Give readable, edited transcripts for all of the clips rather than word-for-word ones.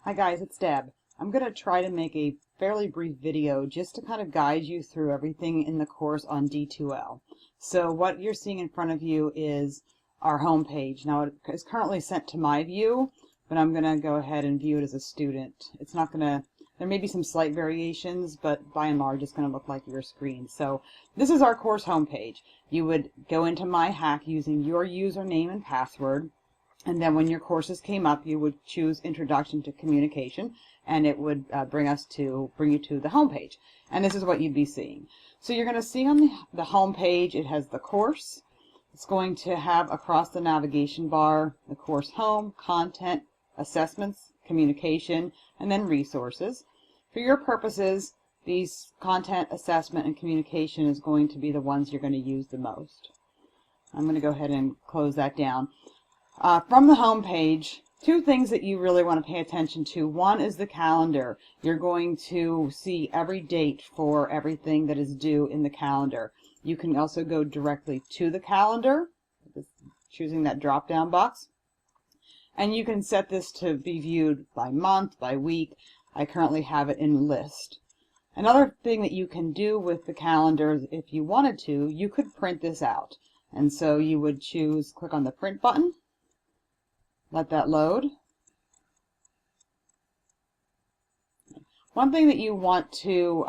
Hi guys, it's Deb. I'm going to try to make a fairly brief video just to kind of guide you through everything in the course on D2L. So what you're seeing in front of you is our home page. Now it is currently sent to my view, but I'm going to go ahead and view it as a student. It's not going to, there may be some slight variations, but by and large it's going to look like your screen. So this is our course homepage. You would go into My Hack using your username and password. And then when your courses came up, you would choose Introduction to Communication, and it would bring you to the home page. And this is what you'd be seeing. So you're going to see on the home page, it has the course. It's going to have across the navigation bar the course home, content, assessments, communication, and then resources. For your purposes, these content, assessment, and communication is going to be the ones you're going to use the most. I'm going to go ahead and close that down. From the home page, two things that you really want to pay attention to. One is the calendar. You're going to see every date for everything that is due in the calendar. You can also go directly to the calendar, choosing that drop-down box. And you can set this to be viewed by month, by week. I currently have it in list. Another thing that you can do with the calendar, if you wanted to, you could print this out. And so you would click on the print button. Let that load. One thing that you want to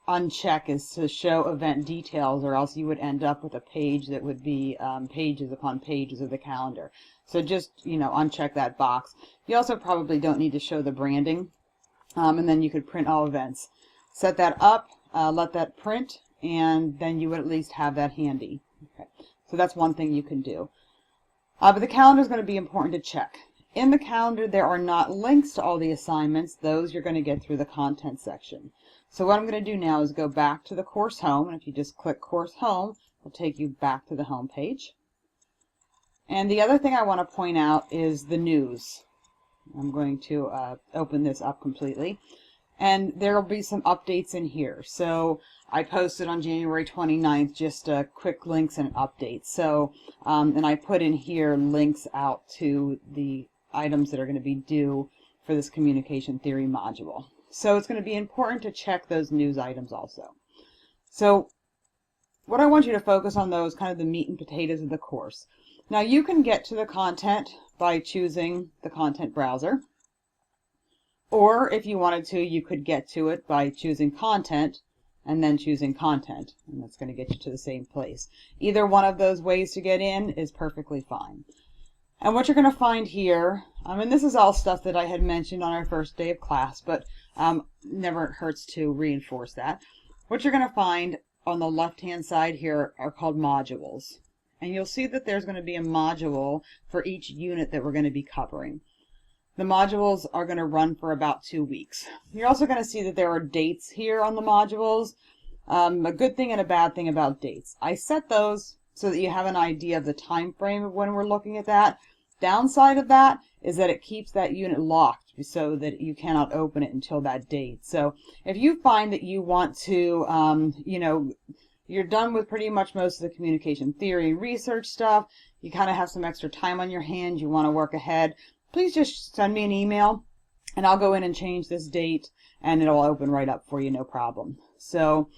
uncheck is to show event details, or else you would end up with a page that would be pages upon pages of the calendar. So just, uncheck that box. You also probably don't need to show the branding, and then you could print all events. Set that up, let that print, and then you would at least have that handy. Okay. So that's one thing you can do. But the calendar is going to be important to check. In the calendar, there are not links to all the assignments. Those you're going to get through the content section. So what I'm going to do now is go back to the course home. And if you just click course home, it'll take you back to the home page. And the other thing I want to point out is the news. I'm going to open this up completely. And there will be some updates in here. So I posted on January 29th just quick links and updates. So, and I put in here links out to the items that are going to be due for this communication theory module. So it's going to be important to check those news items also. So what I want you to focus on, though, is kind of the meat and potatoes of the course. Now you can get to the content by choosing the content browser. Or if you wanted to, you could get to it by choosing content and then choosing content. And that's going to get you to the same place. Either one of those ways to get in is perfectly fine. And what you're going to find here, and this is all stuff that I had mentioned on our first day of class, but never hurts to reinforce that. What you're going to find on the left-hand side here are called modules. And you'll see that there's going to be a module for each unit that we're going to be covering. The modules are going to run for about 2 weeks. You're also going to see that there are dates here on the modules. A good thing and a bad thing about dates. I set those so that you have an idea of the time frame of when we're looking at that. Downside of that is that it keeps that unit locked so that you cannot open it until that date. So if you find that you want to, you're done with pretty much most of the communication theory and research stuff, you kind of have some extra time on your hands, you want to work ahead, please just send me an email and I'll go in and change this date and it'll open right up for you, no problem. So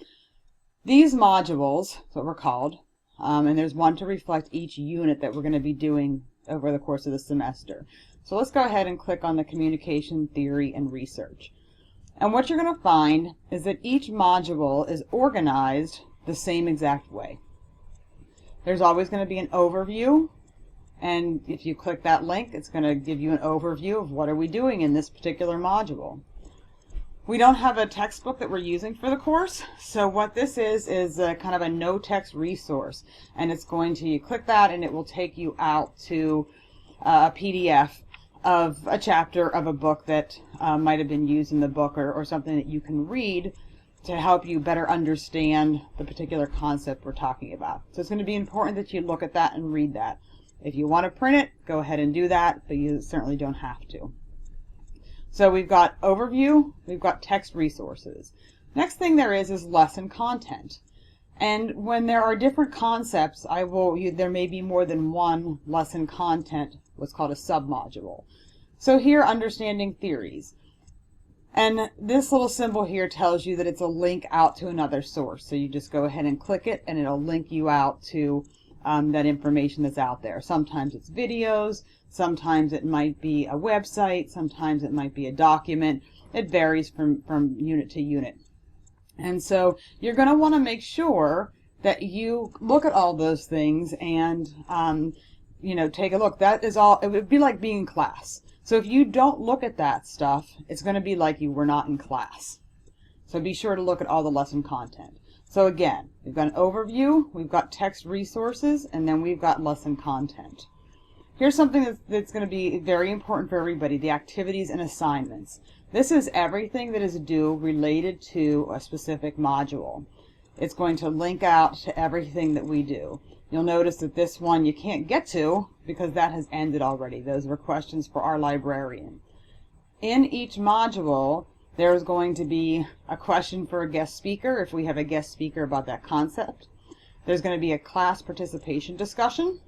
these modules, that's what we're called, and there's one to reflect each unit that we're going to be doing over the course of the semester. So let's go ahead and click on the communication theory and research. And what you're going to find is that each module is organized the same exact way. There's always going to be an overview. And if you click that link, it's going to give you an overview of what are we doing in this particular module. We don't have a textbook that we're using for the course, so what this is kind of a no-text resource. And it's going to, you click that and it will take you out to a PDF of a chapter of a book that might have been used in the book, or something that you can read to help you better understand the particular concept we're talking about. So it's going to be important that you look at that and read that. If you want to print it, go ahead and do that, but you certainly don't have to. So we've got overview, we've got text resources. Next thing there is lesson content. And when there are different concepts, there may be more than one lesson content, what's called a submodule. So here, understanding theories. And this little symbol here tells you that it's a link out to another source. So you just go ahead and click it and it'll link you out to that information that's out there. Sometimes it's videos, sometimes it might be a website, sometimes it might be a document. It varies from unit to unit. And so you're going to want to make sure that you look at all those things and take a look. That is all. It would be like being in class. So if you don't look at that stuff, it's going to be like you were not in class. So be sure to look at all the lesson content. So again, we've got an overview, we've got text resources, and then we've got lesson content. Here's something that's going to be very important for everybody, the activities and assignments. This is everything that is due related to a specific module. It's going to link out to everything that we do. You'll notice that this one you can't get to because that has ended already. Those were questions for our librarian. In each module, there's going to be a question for a guest speaker if we have a guest speaker about that concept. There's going to be a class participation discussion.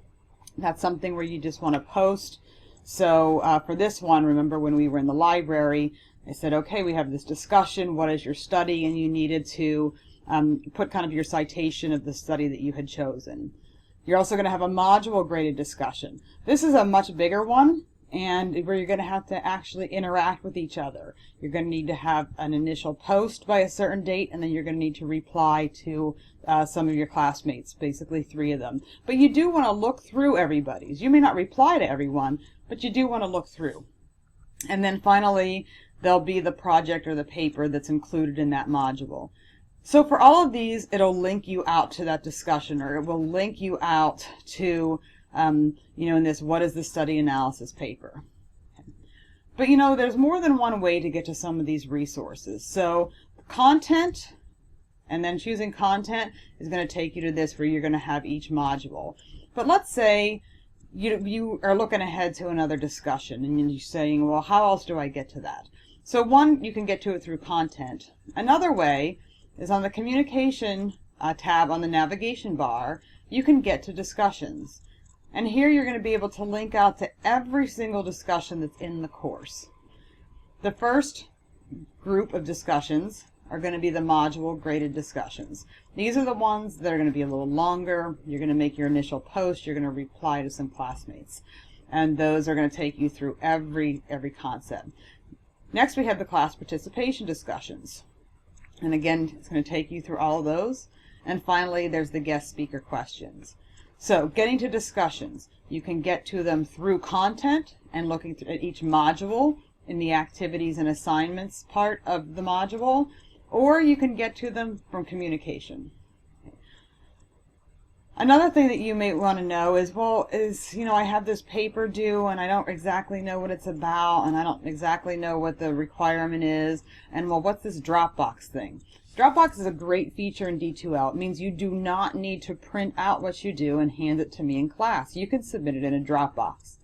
That's something where you just want to post. So for this one, remember when we were in the library, I said, okay, we have this discussion. What is your study? And you needed to put kind of your citation of the study that you had chosen. You're also going to have a module graded discussion. This is a much bigger one, and where you're going to have to actually interact with each other. You're going to need to have an initial post by a certain date, and then you're going to need to reply to some of your classmates, basically 3 of them. But you do want to look through everybody's. You may not reply to everyone, but you do want to look through. And then finally, there'll be the project or the paper that's included in that module. So for all of these, it'll link you out to that discussion, or it will link you out to, in this, what is the study analysis paper? But there's more than one way to get to some of these resources. So content, and then choosing content is going to take you to this where you're going to have each module. But let's say you are looking ahead to another discussion and you're saying, well, how else do I get to that? So one, you can get to it through content. Another way is on the communication tab on the navigation bar, you can get to discussions. And here you're going to be able to link out to every single discussion that's in the course. The first group of discussions are going to be the module graded discussions. These are the ones that are going to be a little longer. You're going to make your initial post. You're going to reply to some classmates. And those are going to take you through every concept. Next, we have the class participation discussions. And again, it's going to take you through all of those. And finally, there's the guest speaker questions. So getting to discussions, you can get to them through content and looking at each module in the activities and assignments part of the module, or you can get to them from communication. Another thing that you may want to know is, I have this paper due and I don't exactly know what it's about and I don't exactly know what the requirement is, and what's this Dropbox thing? Dropbox is a great feature in D2L. It means you do not need to print out what you do and hand it to me in class. You can submit it in a Dropbox.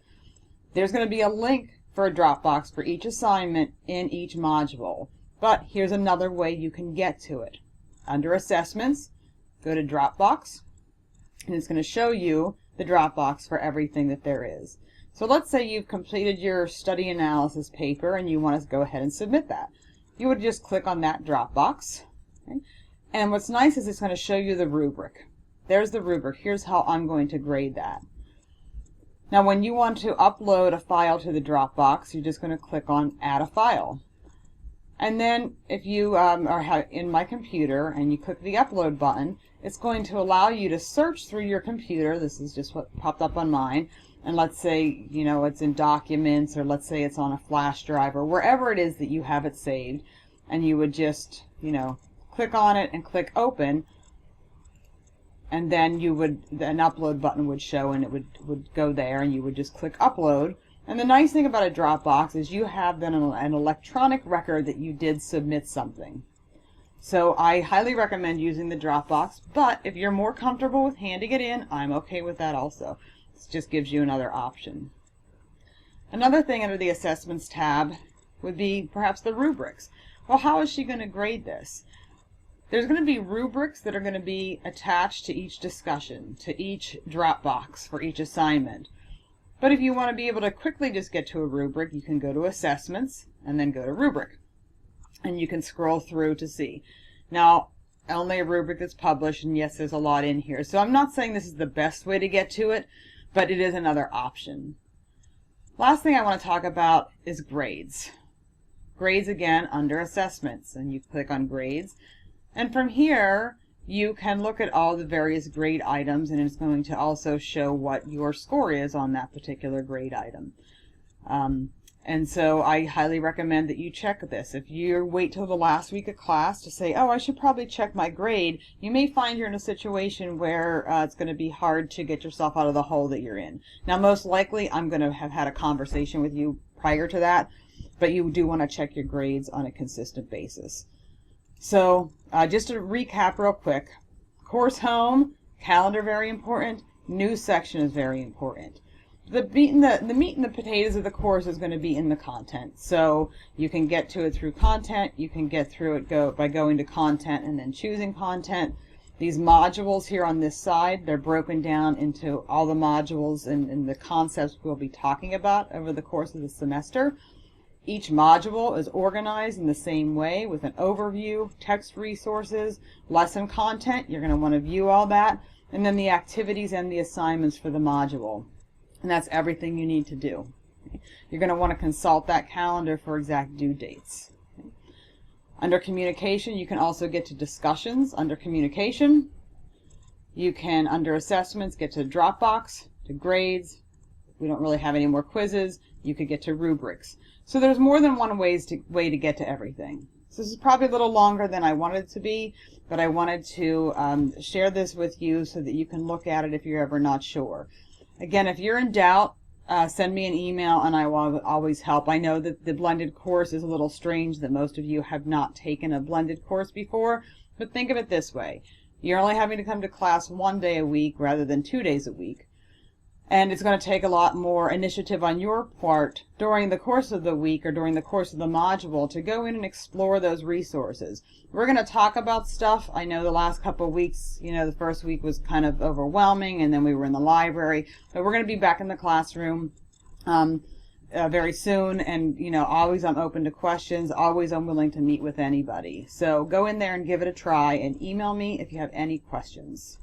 There's going to be a link for a Dropbox for each assignment in each module. But here's another way you can get to it. Under Assessments, go to Dropbox, and it's going to show you the Dropbox for everything that there is. So let's say you've completed your study analysis paper and you want to go ahead and submit that. You would just click on that Dropbox. Okay? And what's nice is it's going to show you the rubric. There's the rubric. Here's how I'm going to grade that. Now when you want to upload a file to the Dropbox, you're just going to click on Add a File. And then if you are in My Computer and you click the Upload button, it's going to allow you to search through your computer. This is just what popped up on mine. And let's say, it's in Documents, or let's say it's on a flash drive, or wherever it is that you have it saved. And you would just, click on it and click Open. And then an Upload button would show and it would go there, and you would just click Upload. And the nice thing about a Dropbox is you have then an electronic record that you did submit something. So I highly recommend using the Dropbox, but if you're more comfortable with handing it in, I'm okay with that also. This just gives you another option. Another thing under the Assessments tab would be perhaps the rubrics. Well, how is she going to grade this? There's going to be rubrics that are going to be attached to each discussion, to each Dropbox for each assignment. But if you want to be able to quickly just get to a rubric, you can go to Assessments and then go to Rubric. And you can scroll through to see. Now, only a rubric that's published, and yes, there's a lot in here. So I'm not saying this is the best way to get to it, but it is another option. Last thing I want to talk about is grades. Grades, again, under Assessments, and you click on Grades. And from here, you can look at all the various grade items, and it's going to also show what your score is on that particular grade item. And so I highly recommend that you check this. If you wait till the last week of class to say, oh, I should probably check my grade, you may find you're in a situation where it's going to be hard to get yourself out of the hole that you're in. Now, most likely, I'm going to have had a conversation with you prior to that, but you do want to check your grades on a consistent basis. So just to recap real quick, course home, calendar very important, news section is very important. The meat and the potatoes of the course is going to be in the content. So you can get to it through content. You can get through it by going to content and then choosing content. These modules here on this side, they're broken down into all the modules and the concepts we'll be talking about over the course of the semester. Each module is organized in the same way with an overview, text resources, lesson content. You're going to want to view all that. And then the activities and the assignments for the module. And that's everything you need to do. You're going to want to consult that calendar for exact due dates. Under communication, you can also get to discussions under communication. You can, under assessments, get to Dropbox, to grades. If we don't really have any more quizzes, you could get to rubrics. So there's more than one way to get to everything. So this is probably a little longer than I wanted it to be, but I wanted to share this with you so that you can look at it if you're ever not sure. Again, if you're in doubt, send me an email and I will always help. I know that the blended course is a little strange that most of you have not taken a blended course before, but think of it this way. You're only having to come to class 1 day a week rather than 2 days a week. And it's going to take a lot more initiative on your part during the course of the week or during the course of the module to go in and explore those resources. We're going to talk about stuff. I know the last couple of weeks, the first week was kind of overwhelming, and then we were in the library. But we're going to be back in the classroom very soon, and always I'm open to questions. Always I'm willing to meet with anybody. So go in there and give it a try, and email me if you have any questions.